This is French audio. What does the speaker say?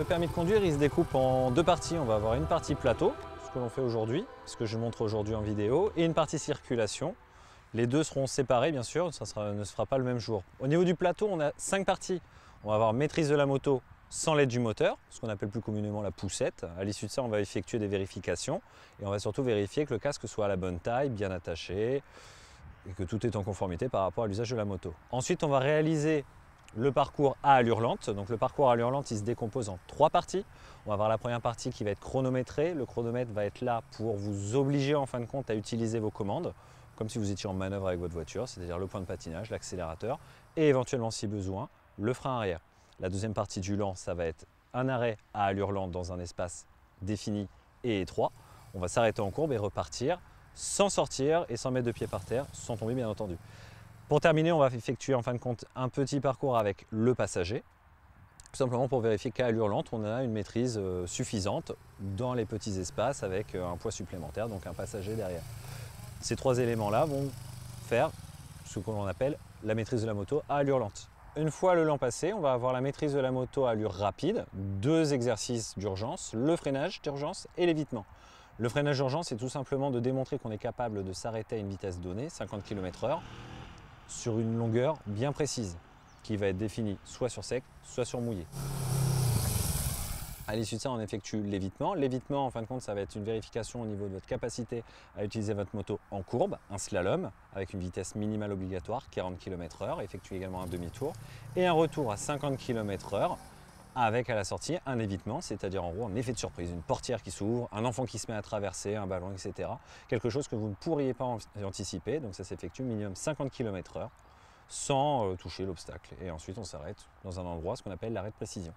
permis de conduire, il se découpe en deux parties. On va avoir une partie plateau, ce que l'on fait aujourd'hui, ce que je montre aujourd'hui en vidéo, et une partie circulation. Les deux seront séparés, bien sûr, ça ne se fera pas le même jour. Au niveau du plateau, on a 5 parties. On va avoir maîtrise de la moto sans l'aide du moteur, ce qu'on appelle plus communément la poussette. À l'issue de ça, on va effectuer des vérifications et on va surtout vérifier que le casque soit à la bonne taille, bien attaché et que tout est en conformité par rapport à l'usage de la moto. Ensuite, on va réaliser le parcours à allure lente. Donc le parcours à allure lente, il se décompose en 3 parties. On va avoir la première partie qui va être chronométrée. Le chronomètre va être là pour vous obliger en fin de compte à utiliser vos commandes, comme si vous étiez en manœuvre avec votre voiture, c'est-à-dire le point de patinage, l'accélérateur et éventuellement si besoin, le frein arrière. La deuxième partie du lent, ça va être un arrêt à allure lente dans un espace défini et étroit. On va s'arrêter en courbe et repartir sans sortir et sans mettre de pied par terre, sans tomber bien entendu. Pour terminer, on va effectuer en fin de compte un petit parcours avec le passager, tout simplement pour vérifier qu'à allure lente, on a une maîtrise suffisante dans les petits espaces avec un poids supplémentaire, donc un passager derrière. Ces 3 éléments-là vont faire ce qu'on appelle la maîtrise de la moto à allure lente. Une fois le lent passé, on va avoir la maîtrise de la moto à allure rapide, 2 exercices d'urgence, le freinage d'urgence et l'évitement. Le freinage d'urgence, c'est tout simplement de démontrer qu'on est capable de s'arrêter à une vitesse donnée, 50 km/h, sur une longueur bien précise, qui va être définie soit sur sec, soit sur mouillé. À l'issue de ça, on effectue l'évitement. L'évitement, en fin de compte, ça va être une vérification au niveau de votre capacité à utiliser votre moto en courbe, un slalom avec une vitesse minimale obligatoire, 40 km/h, effectue également un demi-tour, et un retour à 50 km/h avec à la sortie un évitement, c'est-à-dire en gros un effet de surprise, une portière qui s'ouvre, un enfant qui se met à traverser, un ballon, etc. Quelque chose que vous ne pourriez pas anticiper, donc ça s'effectue minimum 50 km/h sans toucher l'obstacle. Et ensuite on s'arrête dans un endroit, ce qu'on appelle l'arrêt de précision.